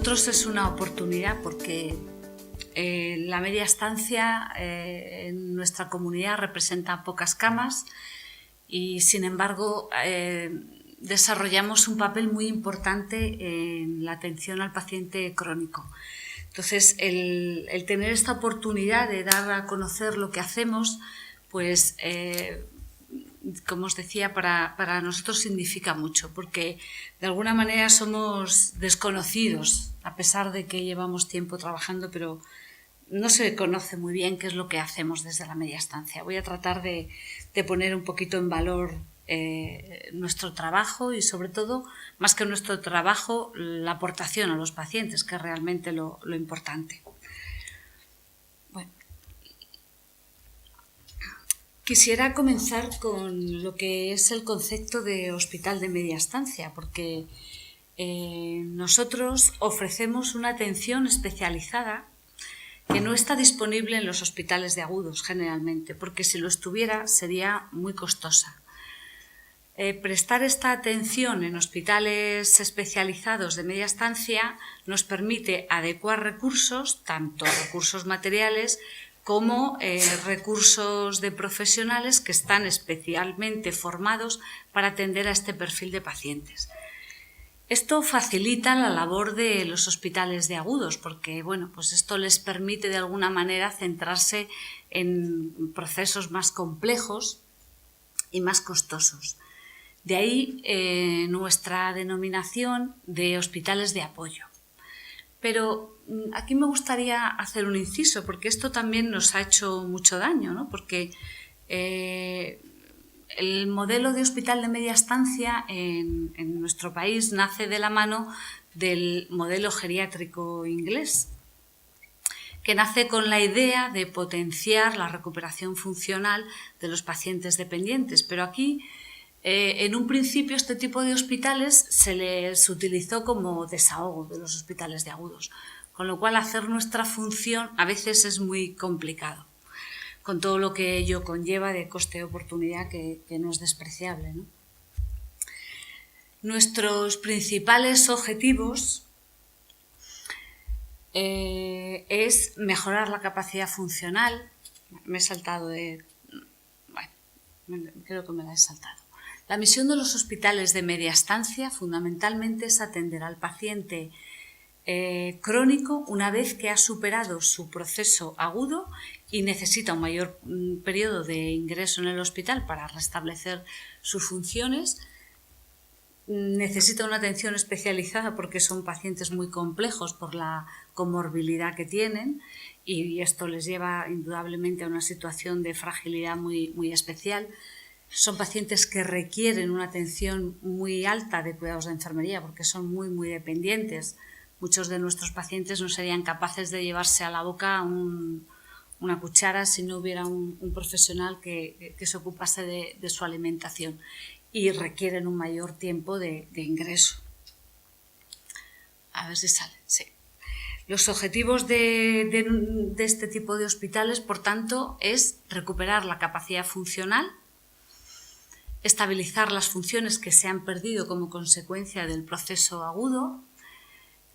nosotros es una oportunidad porque la media estancia en nuestra comunidad representa pocas camas y, sin embargo, desarrollamos un papel muy importante en la atención al paciente crónico. Entonces, el tener esta oportunidad de dar a conocer lo que hacemos, pues, como os decía, para nosotros significa mucho, porque de alguna manera somos desconocidos, a pesar de que llevamos tiempo trabajando, pero no se conoce muy bien qué es lo que hacemos desde la media estancia. Voy a tratar de poner un poquito en valor nuestro trabajo y, sobre todo, más que nuestro trabajo, la aportación a los pacientes, que es realmente lo importante. Bueno, quisiera comenzar con lo que es el concepto de hospital de media estancia, porque nosotros ofrecemos una atención especializada que no está disponible en los hospitales de agudos generalmente, porque si lo estuviera sería muy costosa. Prestar esta atención en hospitales especializados de media estancia nos permite adecuar recursos, tanto recursos materiales como recursos de profesionales que están especialmente formados para atender a este perfil de pacientes. Esto facilita la labor de los hospitales de agudos porque, bueno, pues esto les permite de alguna manera centrarse en procesos más complejos y más costosos. De ahí nuestra denominación de hospitales de apoyo. Pero aquí me gustaría hacer un inciso, porque esto también nos ha hecho mucho daño, ¿no? Porque el modelo de hospital de media estancia en nuestro país nace de la mano del modelo geriátrico inglés, que nace con la idea de potenciar la recuperación funcional de los pacientes dependientes. Pero aquí, en un principio, este tipo de hospitales se les utilizó como desahogo de los hospitales de agudos, con lo cual hacer nuestra función a veces es muy complicado, con todo lo que ello conlleva de coste de oportunidad que no es despreciable, ¿no? Nuestros principales objetivos es mejorar la capacidad funcional. Me he saltado de... Bueno, creo que me la he saltado. La misión de los hospitales de media estancia fundamentalmente es atender al paciente crónico una vez que ha superado su proceso agudo y necesita un mayor periodo de ingreso en el hospital para restablecer sus funciones. Necesita una atención especializada porque son pacientes muy complejos por la comorbilidad que tienen y esto les lleva indudablemente a una situación de fragilidad muy especial. Son pacientes que requieren una atención muy alta de cuidados de enfermería porque son muy dependientes. Muchos de nuestros pacientes no serían capaces de llevarse a la boca una cuchara si no hubiera un profesional que se ocupase de su alimentación y requieren un mayor tiempo de ingreso. A ver si sale, sí. Los objetivos de este tipo de hospitales, por tanto, es recuperar la capacidad funcional, estabilizar las funciones que se han perdido como consecuencia del proceso agudo,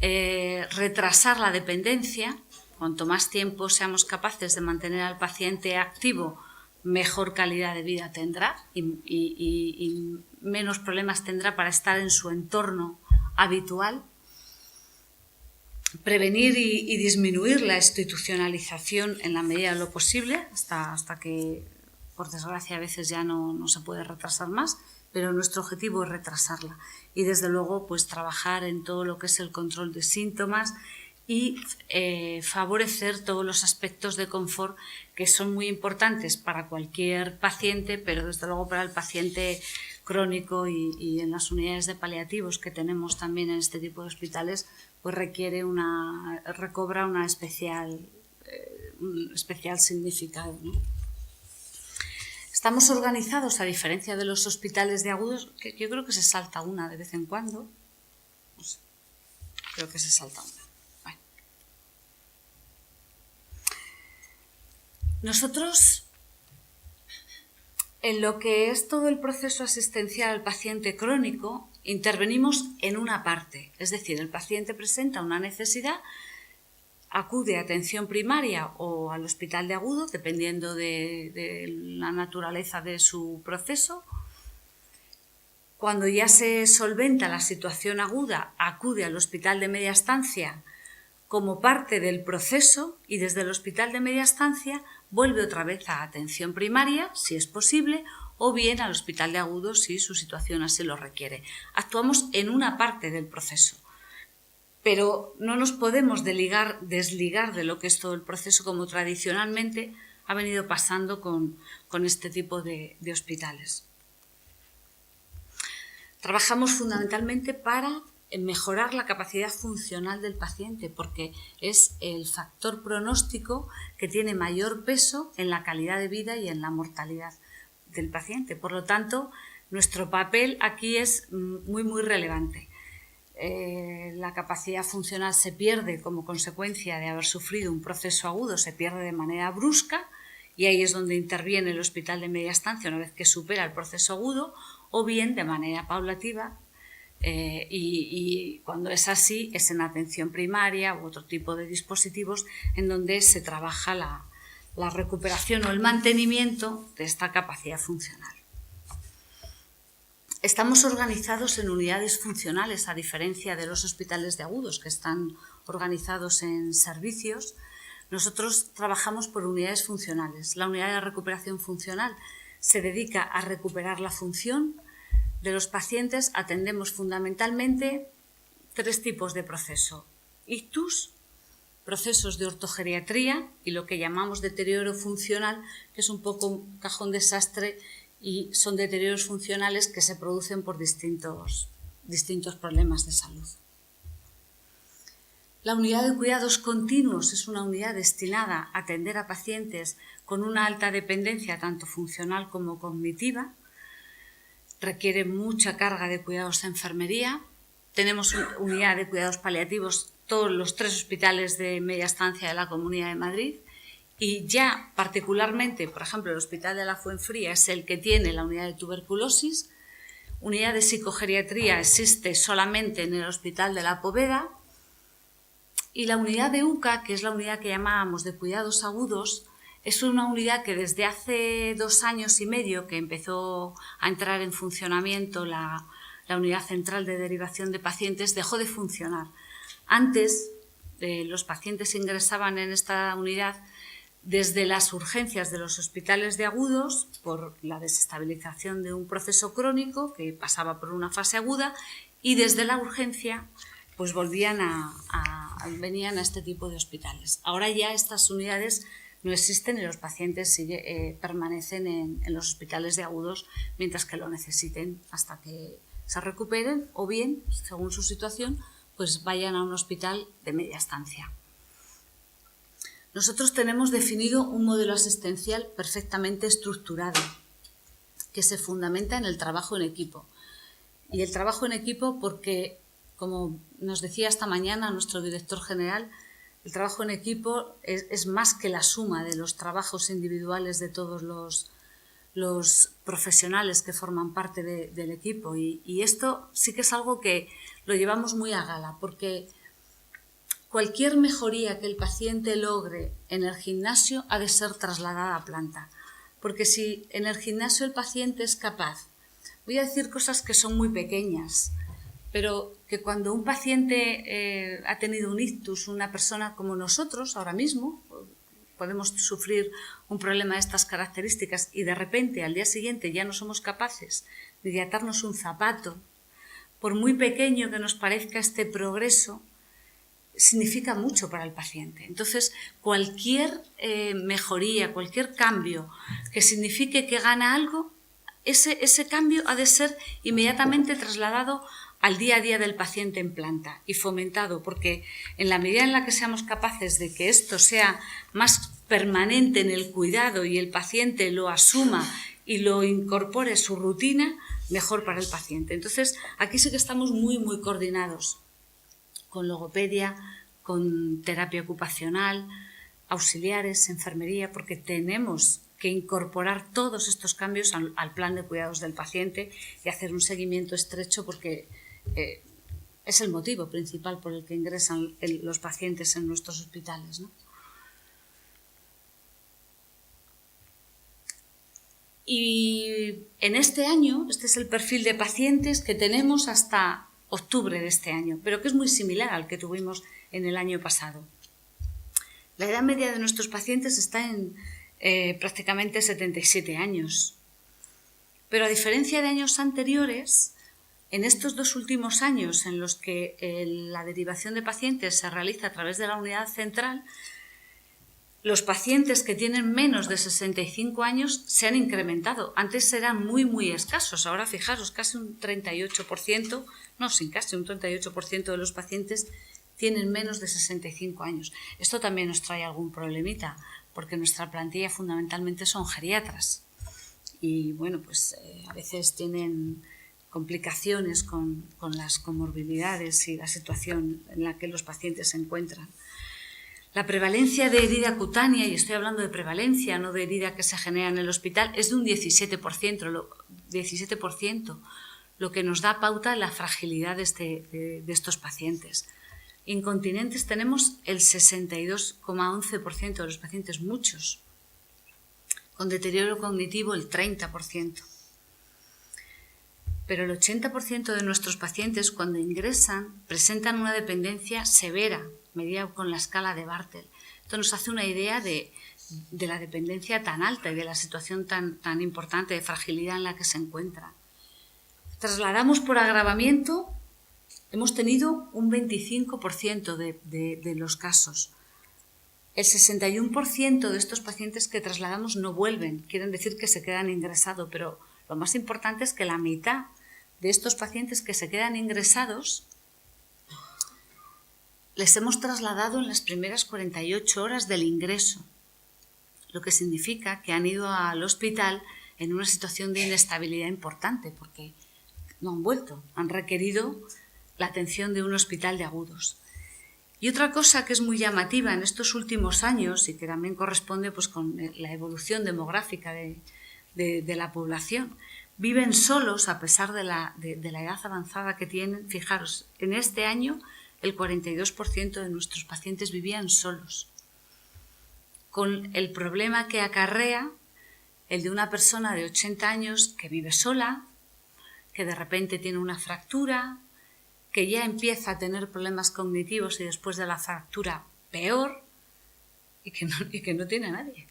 retrasar la dependencia. Cuanto más tiempo seamos capaces de mantener al paciente activo, mejor calidad de vida tendrá y menos problemas tendrá para estar en su entorno habitual. Prevenir y disminuir la institucionalización en la medida de lo posible, hasta que, por desgracia, a veces ya no se puede retrasar más, pero nuestro objetivo es retrasarla. Y, desde luego, pues trabajar en todo lo que es el control de síntomas y favorecer todos los aspectos de confort que son muy importantes para cualquier paciente, pero desde luego para el paciente crónico y en las unidades de paliativos que tenemos también en este tipo de hospitales, pues recobra un especial significado, ¿no? Estamos organizados, a diferencia de los hospitales de agudos, que yo creo que se salta una de vez en cuando. No sé, creo que se salta una. Bueno. Nosotros, en lo que es todo el proceso asistencial al paciente crónico, intervenimos en una parte, es decir, el paciente presenta una necesidad, acude a atención primaria o al hospital de agudo, dependiendo de la naturaleza de su proceso. Cuando ya se solventa la situación aguda, acude al hospital de media estancia como parte del proceso y desde el hospital de media estancia vuelve otra vez a atención primaria, si es posible, o bien al hospital de agudo si su situación así lo requiere. Actuamos en una parte del proceso, pero no nos podemos desligar de lo que es todo el proceso, como tradicionalmente ha venido pasando con este tipo de hospitales. Trabajamos fundamentalmente para mejorar la capacidad funcional del paciente, porque es el factor pronóstico que tiene mayor peso en la calidad de vida y en la mortalidad del paciente. Por lo tanto, nuestro papel aquí es muy relevante. La capacidad funcional se pierde como consecuencia de haber sufrido un proceso agudo, se pierde de manera brusca, y ahí es donde interviene el hospital de media estancia una vez que supera el proceso agudo, o bien de manera paulativa, y cuando es así es en atención primaria u otro tipo de dispositivos en donde se trabaja la recuperación o el mantenimiento de esta capacidad funcional. Estamos organizados en unidades funcionales, a diferencia de los hospitales de agudos que están organizados en servicios. Nosotros trabajamos por unidades funcionales. La unidad de recuperación funcional se dedica a recuperar la función de los pacientes. Atendemos fundamentalmente 3 tipos de proceso: ictus, procesos de ortogeriatría y lo que llamamos deterioro funcional, que es un poco un cajón desastre y son deterioros funcionales que se producen por distintos problemas de salud. La unidad de cuidados continuos es una unidad destinada a atender a pacientes con una alta dependencia tanto funcional como cognitiva. Requiere mucha carga de cuidados de enfermería. Tenemos una unidad de cuidados paliativos, todos los 3 hospitales de media estancia de la Comunidad de Madrid, y ya particularmente, por ejemplo, el Hospital de la Fuenfría es el que tiene la unidad de tuberculosis. Unidad de psicogeriatría existe solamente en el Hospital de la Poveda, y la unidad de UCA, que es la unidad que llamábamos de cuidados agudos, es una unidad que desde hace 2 años y medio que empezó a entrar en funcionamiento la unidad central de derivación de pacientes, dejó de funcionar. Antes, los pacientes ingresaban en esta unidad desde las urgencias de los hospitales de agudos por la desestabilización de un proceso crónico que pasaba por una fase aguda, y desde la urgencia pues venían a este tipo de hospitales. Ahora ya estas unidades no existen y los pacientes permanecen en los hospitales de agudos mientras que lo necesiten hasta que se recuperen, o bien, según su situación, pues vayan a un hospital de media estancia. Nosotros tenemos definido un modelo asistencial perfectamente estructurado que se fundamenta en el trabajo en equipo. Y el trabajo en equipo porque, como nos decía esta mañana nuestro director general, el trabajo en equipo es más que la suma de los trabajos individuales de todos los profesionales que forman parte del equipo. Y esto sí que es algo que lo llevamos muy a gala, porque cualquier mejoría que el paciente logre en el gimnasio ha de ser trasladada a planta. Porque si en el gimnasio el paciente es capaz, voy a decir cosas que son muy pequeñas, pero que cuando un paciente ha tenido un ictus, una persona como nosotros ahora mismo, podemos sufrir un problema de estas características y de repente al día siguiente ya no somos capaces de atarnos un zapato, por muy pequeño que nos parezca este progreso, significa mucho para el paciente. Entonces, cualquier mejoría, cualquier cambio que signifique que gana algo, ese cambio ha de ser inmediatamente trasladado al día a día del paciente en planta y fomentado, porque en la medida en la que seamos capaces de que esto sea más permanente en el cuidado y el paciente lo asuma y lo incorpore su rutina, mejor para el paciente. Entonces, aquí sí que estamos muy coordinados con logopedia, con terapia ocupacional, auxiliares, enfermería, porque tenemos que incorporar todos estos cambios al plan de cuidados del paciente y hacer un seguimiento estrecho, porque es el motivo principal por el que ingresan los pacientes en nuestros hospitales, ¿no? Y en este año, este es el perfil de pacientes que tenemos hasta octubre de este año, pero que es muy similar al que tuvimos en el año pasado. La edad media de nuestros pacientes está en prácticamente 77 años. Pero a diferencia de años anteriores, en estos 2 últimos años en los que la derivación de pacientes se realiza a través de la unidad central, los pacientes que tienen menos de 65 años se han incrementado. Antes eran muy escasos, ahora fijaros, casi un 38%, no, sin casi un 38% de los pacientes tienen menos de 65 años. Esto también nos trae algún problemita, porque nuestra plantilla fundamentalmente son geriatras y bueno, pues a veces tienen complicaciones con las comorbilidades y la situación en la que los pacientes se encuentran. La prevalencia de herida cutánea, y estoy hablando de prevalencia, no de herida que se genera en el hospital, es de un 17%, lo que nos da pauta de la fragilidad de estos pacientes. Incontinentes tenemos el 62,11% de los pacientes, muchos. Con deterioro cognitivo el 30%. Pero el 80% de nuestros pacientes, cuando ingresan, presentan una dependencia severa, medida con la escala de Bartel. Esto nos hace una idea de la dependencia tan alta y de la situación tan importante de fragilidad en la que se encuentra. Trasladamos por agravamiento, hemos tenido un 25% de los casos. El 61% de estos pacientes que trasladamos no vuelven, quieren decir que se quedan ingresados, pero lo más importante es que la mitad de estos pacientes que se quedan ingresados les hemos trasladado en las primeras 48 horas del ingreso, lo que significa que han ido al hospital en una situación de inestabilidad importante, porque no han vuelto, han requerido la atención de un hospital de agudos. Y otra cosa que es muy llamativa en estos últimos años y que también corresponde pues, con la evolución demográfica de la población, viven solos a pesar de la edad avanzada que tienen. Fijaros, en este año el 42% de nuestros pacientes vivían solos, con el problema que acarrea el de una persona de 80 años que vive sola, que de repente tiene una fractura, que ya empieza a tener problemas cognitivos y después de la fractura peor, y que no tiene a nadie.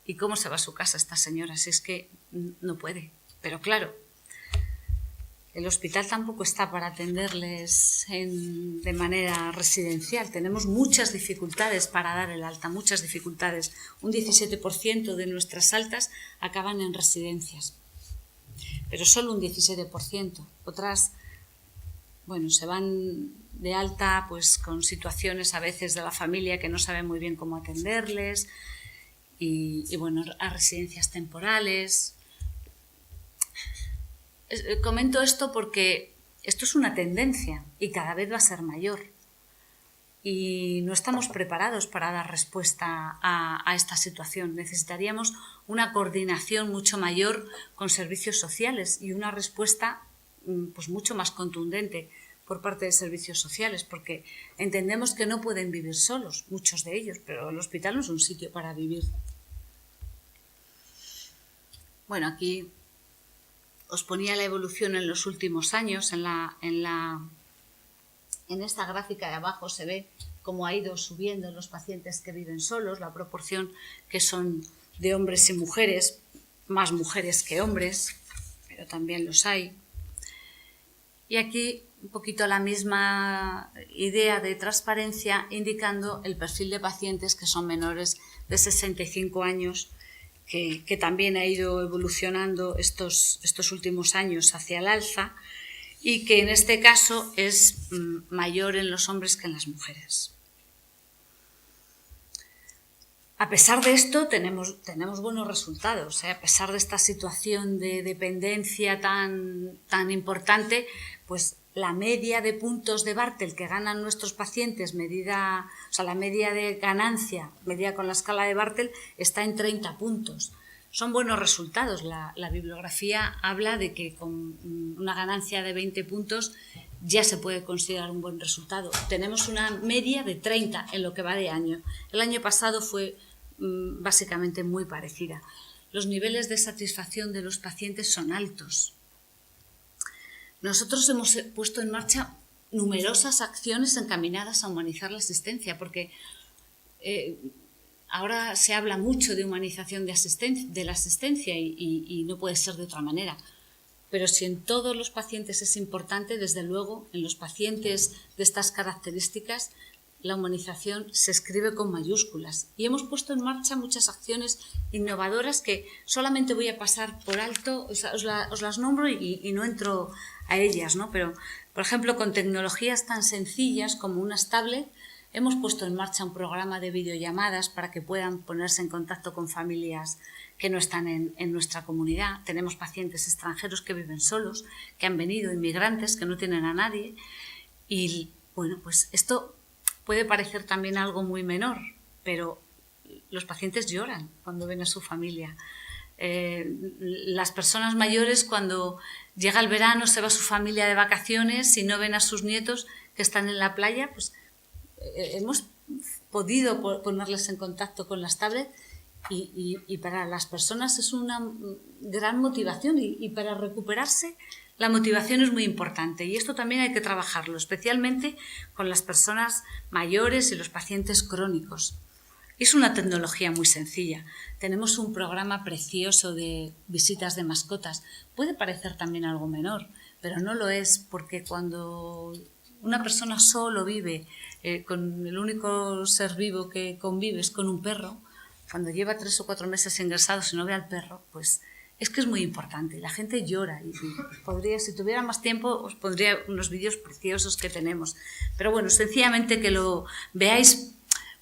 ¿Y cómo se va a su casa esta señora? Si es que no puede. Pero claro, el hospital tampoco está para atenderles de manera residencial. Tenemos muchas dificultades para dar el alta, muchas dificultades. Un 17% de nuestras altas acaban en residencias, pero solo un 17%. Otras, bueno, se van de alta pues con situaciones a veces de la familia que no saben muy bien cómo atenderles y bueno, a residencias temporales. Comento esto porque esto es una tendencia y cada vez va a ser mayor y no estamos preparados para dar respuesta a esta situación. Necesitaríamos una coordinación mucho mayor con servicios sociales y una respuesta pues mucho más contundente por parte de servicios sociales, porque entendemos que no pueden vivir solos, muchos de ellos, pero el hospital no es un sitio para vivir. Bueno, aquí os ponía la evolución en los últimos años. En esta gráfica de abajo se ve cómo ha ido subiendo los pacientes que viven solos, la proporción que son de hombres y mujeres, más mujeres que hombres, pero también los hay. Y aquí un poquito la misma idea de transparencia, indicando el perfil de pacientes que son menores de 65 años, que también ha ido evolucionando estos últimos años hacia el alza y que en este caso es mayor en los hombres que en las mujeres. A pesar de esto tenemos buenos resultados, a pesar de esta situación de dependencia tan importante, pues la media de puntos de Bartel que ganan nuestros pacientes, la media de ganancia, medida con la escala de Bartel, está en 30 puntos. Son buenos resultados. La bibliografía habla de que con una ganancia de 20 puntos ya se puede considerar un buen resultado. Tenemos una media de 30 en lo que va de año. El año pasado fue básicamente muy parecida. Los niveles de satisfacción de los pacientes son altos. Nosotros hemos puesto en marcha numerosas acciones encaminadas a humanizar la asistencia, porque ahora se habla mucho de humanización de la asistencia y no puede ser de otra manera. Pero si en todos los pacientes es importante, desde luego, en los pacientes de estas características, la humanización se escribe con mayúsculas. Y hemos puesto en marcha muchas acciones innovadoras que solamente voy a pasar por alto, os las nombro y no entro a ellas, ¿no? Pero, por ejemplo, con tecnologías tan sencillas como unas tablets, hemos puesto en marcha un programa de videollamadas para que puedan ponerse en contacto con familias que no están en nuestra comunidad. Tenemos pacientes extranjeros que viven solos, que han venido, inmigrantes, que no tienen a nadie. Y, bueno, pues esto puede parecer también algo muy menor, pero los pacientes lloran cuando ven a su familia. Las personas mayores, cuando llega el verano, se va su familia de vacaciones y no ven a sus nietos que están en la playa, pues hemos podido ponerles en contacto con las tablets y para las personas es una gran motivación y para recuperarse la motivación es muy importante y esto también hay que trabajarlo, especialmente con las personas mayores y los pacientes crónicos. Es una tecnología muy sencilla. Tenemos un programa precioso de visitas de mascotas. Puede parecer también algo menor, pero no lo es, porque cuando una persona solo vive con el único ser vivo que convive es con un perro, cuando lleva 3 o 4 meses ingresados y no ve al perro, pues es que es muy importante. La gente llora y si tuviera más tiempo os pondría unos vídeos preciosos que tenemos. Pero bueno, sencillamente que lo veáis,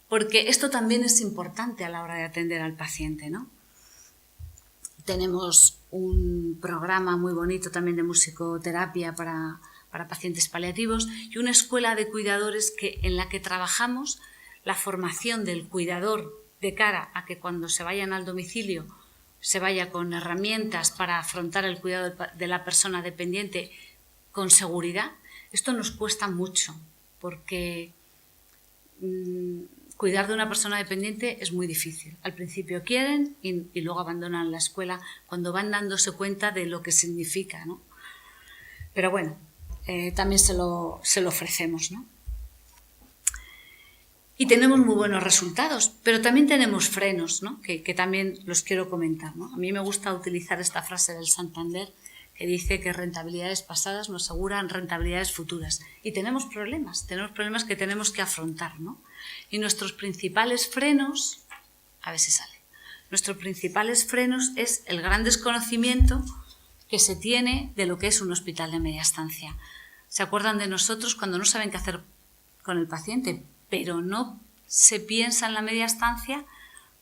porque esto también es importante a la hora de atender al paciente, ¿no? Tenemos un programa muy bonito también de musicoterapia para pacientes paliativos y una escuela de cuidadores en la que trabajamos la formación del cuidador de cara a que cuando se vayan al domicilio se vaya con herramientas para afrontar el cuidado de la persona dependiente con seguridad. Esto nos cuesta mucho porque cuidar de una persona dependiente es muy difícil. Al principio quieren y luego abandonan la escuela cuando van dándose cuenta de lo que significa, ¿no? Pero bueno, también se lo ofrecemos, ¿no? Y tenemos muy buenos resultados, pero también tenemos frenos, ¿no? que también los quiero comentar, ¿no? A mí me gusta utilizar esta frase del Santander que dice que rentabilidades pasadas nos aseguran rentabilidades futuras. Y tenemos problemas que tenemos que afrontar, ¿no? Y nuestros principales frenos, a ver si sale, nuestros principales frenos es el gran desconocimiento que se tiene de lo que es un hospital de media estancia. ¿Se acuerdan de nosotros cuando no saben qué hacer con el paciente? Pero no se piensa en la media estancia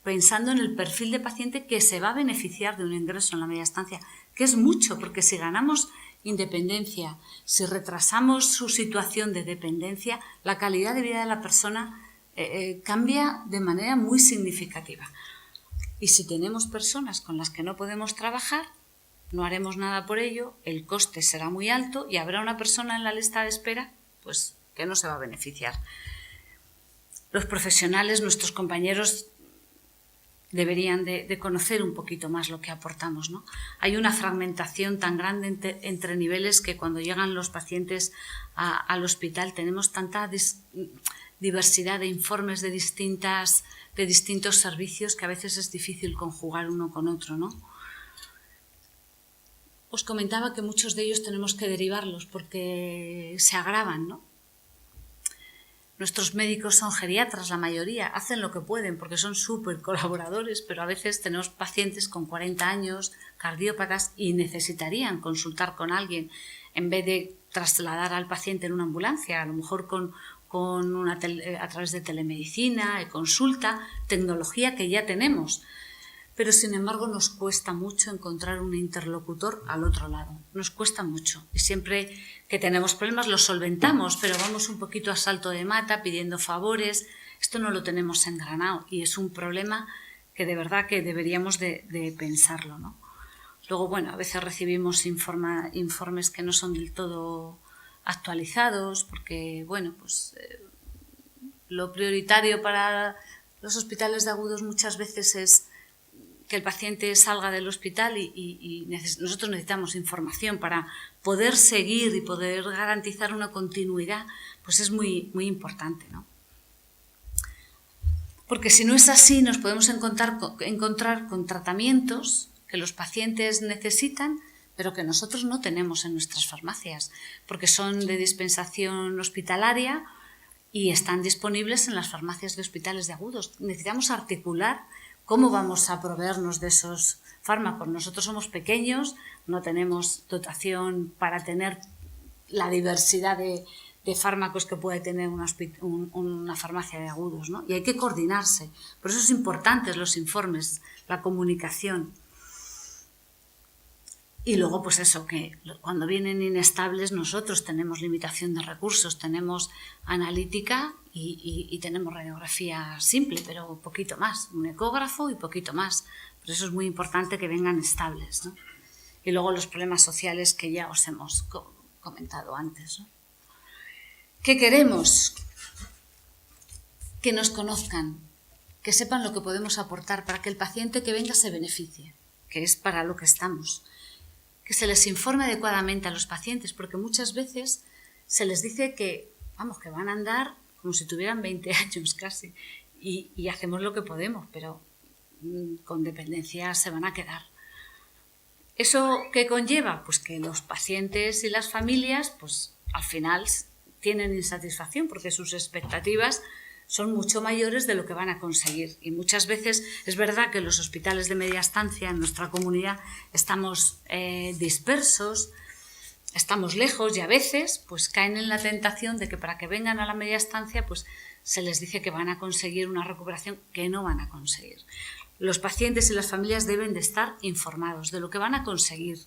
pensando en el perfil de paciente que se va a beneficiar de un ingreso en la media estancia, que es mucho, porque si ganamos independencia, si retrasamos su situación de dependencia, la calidad de vida de la persona cambia de manera muy significativa. Y si tenemos personas con las que no podemos trabajar, no haremos nada por ello, el coste será muy alto y habrá una persona en la lista de espera pues, que no se va a beneficiar. Los profesionales, nuestros compañeros, deberían de conocer un poquito más lo que aportamos, ¿no? Hay una fragmentación tan grande entre niveles que cuando llegan los pacientes al hospital tenemos tanta diversidad de informes de distintos servicios que a veces es difícil conjugar uno con otro, ¿no? Os comentaba que muchos de ellos tenemos que derivarlos porque se agravan, ¿no? Nuestros médicos son geriatras, la mayoría, hacen lo que pueden porque son súper colaboradores, pero a veces tenemos pacientes con 40 años, cardiópatas, y necesitarían consultar con alguien en vez de trasladar al paciente en una ambulancia, a lo mejor a través de telemedicina, consulta, tecnología que ya tenemos. pero sin embargo nos cuesta mucho encontrar un interlocutor al otro lado. Nos cuesta mucho. Y siempre que tenemos problemas los solventamos, pero vamos un poquito a salto de mata pidiendo favores. Esto no lo tenemos engranado y es un problema que de verdad que deberíamos de pensarlo, ¿no? Luego, bueno, a veces recibimos informes que no son del todo actualizados porque, bueno, pues lo prioritario para los hospitales de agudos muchas veces es que el paciente salga del hospital y nosotros necesitamos información para poder seguir y poder garantizar una continuidad, pues es muy, muy importante, ¿no? Porque si no es así, nos podemos encontrar con tratamientos que los pacientes necesitan, pero que nosotros no tenemos en nuestras farmacias, porque son de dispensación hospitalaria y están disponibles en las farmacias de hospitales de agudos. Necesitamos articular cómo vamos a proveernos de esos fármacos. Nosotros somos pequeños, no tenemos dotación para tener la diversidad de fármacos que puede tener una farmacia de agudos, ¿no? Y hay que coordinarse. Por eso es importante los informes, la comunicación. Y luego, pues eso, que cuando vienen inestables nosotros tenemos limitación de recursos, tenemos analítica y tenemos radiografía simple, pero poquito más, un ecógrafo y poquito más. Por eso es muy importante que vengan estables, ¿no? Y luego los problemas sociales que ya os hemos comentado antes, ¿no? ¿Qué queremos? Que nos conozcan, que sepan lo que podemos aportar para que el paciente que venga se beneficie, que es para lo que estamos. Que se les informe adecuadamente a los pacientes, porque muchas veces se les dice que, vamos, que van a andar como si tuvieran 20 años casi, y hacemos lo que podemos, pero con dependencia se van a quedar. ¿Eso qué conlleva? Pues que los pacientes y las familias, pues al final tienen insatisfacción, porque sus expectativas son mucho mayores de lo que van a conseguir. Y muchas veces es verdad que en los hospitales de media estancia en nuestra comunidad estamos dispersos, estamos lejos y a veces pues caen en la tentación de que para que vengan a la media estancia pues se les dice que van a conseguir una recuperación que no van a conseguir. Los pacientes y las familias deben de estar informados de lo que van a conseguir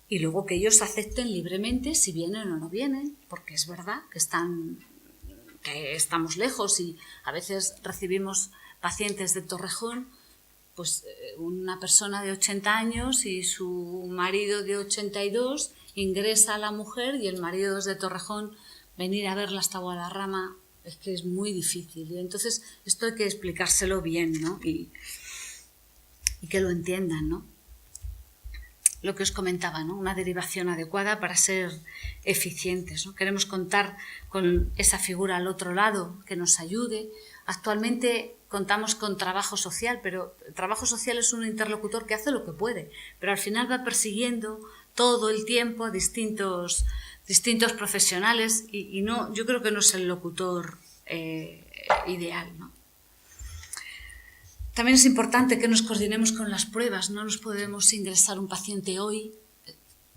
y luego que ellos acepten libremente si vienen o no vienen, porque es verdad que estamos lejos y a veces recibimos pacientes de Torrejón, pues una persona de 80 años y su marido de 82, ingresa a la mujer y el marido desde Torrejón, venir a verla hasta Guadarrama es que es muy difícil. Y entonces esto hay que explicárselo bien, ¿no? Y que lo entiendan, ¿no? Lo que os comentaba, ¿no? Una derivación adecuada para ser eficientes, ¿no? Queremos contar con esa figura al otro lado que nos ayude. Actualmente contamos con trabajo social, pero el trabajo social es un interlocutor que hace lo que puede, pero al final va persiguiendo todo el tiempo a distintos profesionales y no, yo creo que no es el locutor ideal, ¿no? También es importante que nos coordinemos con las pruebas. No nos podemos ingresar un paciente hoy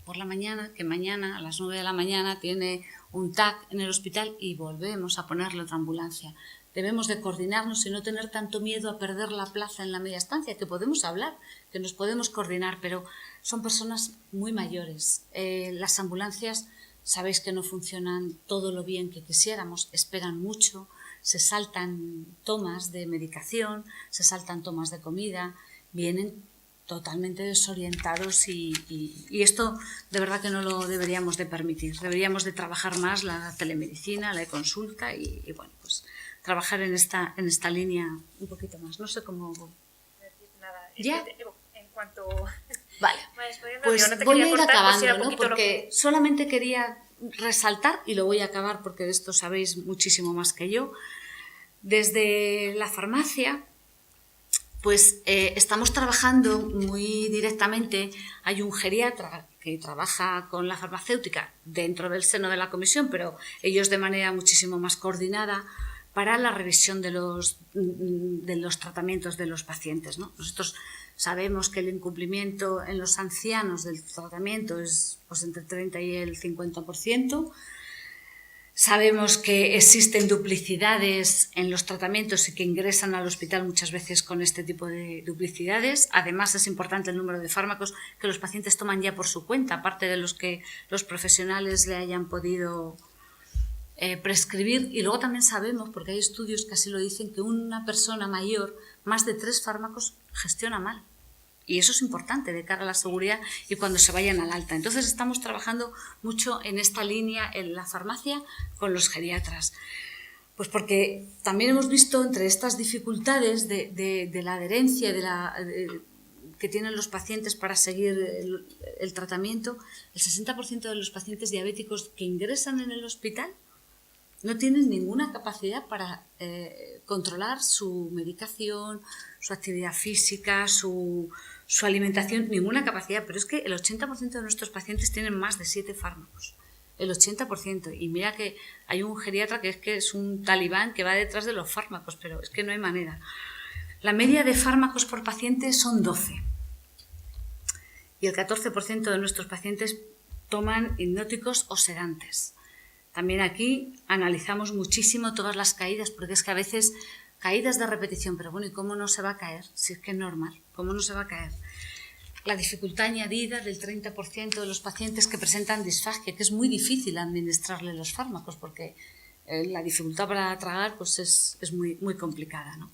por la mañana, que mañana a las 9 de la mañana tiene un TAC en el hospital y volvemos a ponerle otra ambulancia. Debemos de coordinarnos y no tener tanto miedo a perder la plaza en la media estancia, que podemos hablar, que nos podemos coordinar, pero son personas muy mayores. Las ambulancias, sabéis que no funcionan todo lo bien que quisiéramos, esperan mucho, se saltan tomas de medicación, se saltan tomas de comida, vienen totalmente desorientados y esto de verdad que no lo deberíamos de permitir. Deberíamos de trabajar más la telemedicina, la e-consulta y bueno, pues trabajar en esta línea un poquito más. No sé cómo... Nada, ¿Ya? En cuanto... Vale, pues voy a ir acabando, ¿no? Porque solamente quería resaltar, y lo voy a acabar porque de esto sabéis muchísimo más que yo, desde la farmacia, pues estamos trabajando muy directamente. Hay un geriatra que trabaja con la farmacéutica dentro del seno de la comisión, pero ellos de manera muchísimo más coordinada para la revisión de los tratamientos de los pacientes, ¿no? Nosotros sabemos que el incumplimiento en los ancianos del tratamiento es pues, entre el 30 y el 50%. Sabemos que existen duplicidades en los tratamientos y que ingresan al hospital muchas veces con este tipo de duplicidades. Además, es importante el número de fármacos que los pacientes toman ya por su cuenta, aparte de los que los profesionales le hayan podido prescribir. Y luego también sabemos, porque hay estudios que así lo dicen, que una persona mayor más de 3 fármacos gestiona mal. Y eso es importante de cara a la seguridad y cuando se vayan al alta. Entonces estamos trabajando mucho en esta línea en la farmacia con los geriatras. Pues porque también hemos visto entre estas dificultades de la adherencia que tienen los pacientes para seguir el tratamiento, el 60% de los pacientes diabéticos que ingresan en el hospital no tienen ninguna capacidad para controlar su medicación, su actividad física, su alimentación, ninguna capacidad. Pero es que el 80% de nuestros pacientes tienen más de 7 fármacos. El 80%. Y mira que hay un geriatra que es un talibán que va detrás de los fármacos, pero es que no hay manera. La media de fármacos por paciente son 12. Y el 14% de nuestros pacientes toman hipnóticos o sedantes. También aquí analizamos muchísimo todas las caídas, porque es que a veces caídas de repetición, pero bueno, ¿y cómo no se va a caer? Si es que es normal, ¿cómo no se va a caer? La dificultad añadida del 30% de los pacientes que presentan disfagia, que es muy difícil administrarle los fármacos, porque la dificultad para tragar pues es muy, muy complicada, ¿no?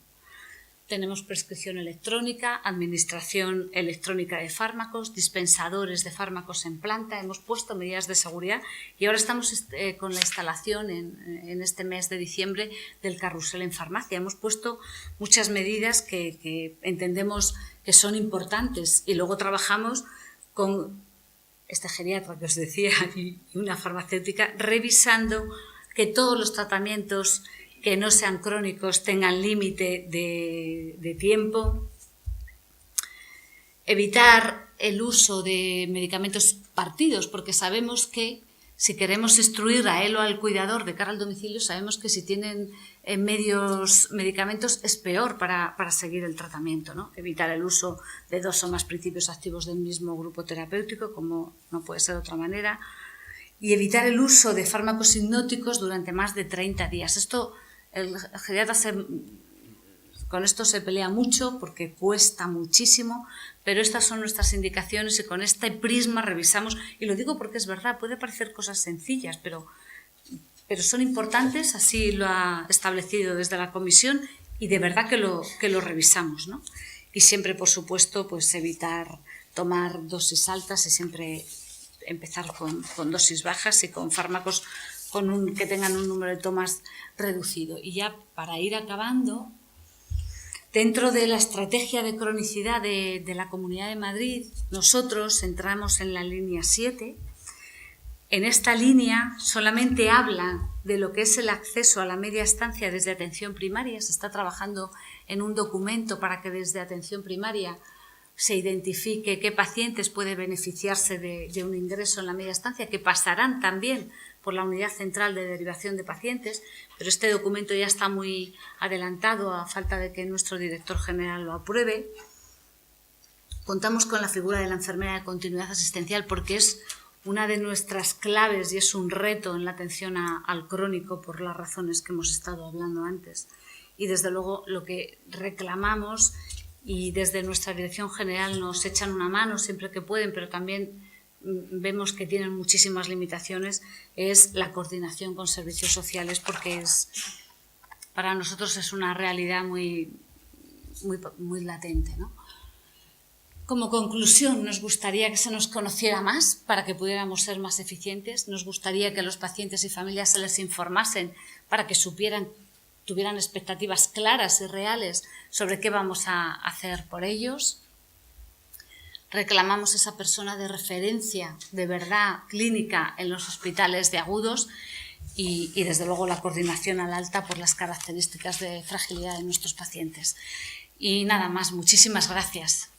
Tenemos prescripción electrónica, administración electrónica de fármacos, dispensadores de fármacos en planta, hemos puesto medidas de seguridad y ahora estamos con la instalación en este mes de diciembre del carrusel en farmacia. Hemos puesto muchas medidas que entendemos que son importantes y luego trabajamos con este geriatra que os decía y una farmacéutica revisando que todos los tratamientos que no sean crónicos tengan límite de tiempo, evitar el uso de medicamentos partidos, porque sabemos que si queremos instruir a él o al cuidador de cara al domicilio, sabemos que si tienen medios medicamentos es peor para seguir el tratamiento, ¿no? Evitar el uso de 2 o más principios activos del mismo grupo terapéutico, como no puede ser de otra manera, y evitar el uso de fármacos hipnóticos durante más de 30 días. El geriatra con esto se pelea mucho porque cuesta muchísimo, pero estas son nuestras indicaciones y con este prisma revisamos, y lo digo porque es verdad, puede parecer cosas sencillas, pero son importantes, así lo ha establecido desde la comisión y de verdad que lo revisamos, ¿no? Y siempre, por supuesto, pues evitar tomar dosis altas y siempre empezar con dosis bajas y con fármacos que tengan un número de tomas reducido. Y ya para ir acabando, dentro de la estrategia de cronicidad de la Comunidad de Madrid, nosotros entramos en la línea 7. En esta línea solamente habla de lo que es el acceso a la media estancia desde atención primaria. Se está trabajando en un documento para que desde atención primaria se identifique qué pacientes puede beneficiarse de un ingreso en la media estancia, que pasarán también por la unidad central de derivación de pacientes, pero este documento ya está muy adelantado a falta de que nuestro director general lo apruebe. Contamos con la figura de la enfermera de continuidad asistencial porque es una de nuestras claves y es un reto en la atención al crónico por las razones que hemos estado hablando antes. Y desde luego lo que reclamamos, y desde nuestra dirección general nos echan una mano siempre que pueden, pero también vemos que tienen muchísimas limitaciones, es la coordinación con servicios sociales, porque para nosotros es una realidad muy, muy, muy latente, ¿no? Como conclusión, nos gustaría que se nos conociera más para que pudiéramos ser más eficientes. Nos gustaría que los pacientes y familias se les informasen para que tuvieran expectativas claras y reales sobre qué vamos a hacer por ellos. Reclamamos esa persona de referencia, de verdad, clínica en los hospitales de agudos y desde luego la coordinación al alta por las características de fragilidad de nuestros pacientes. Y nada más, muchísimas gracias.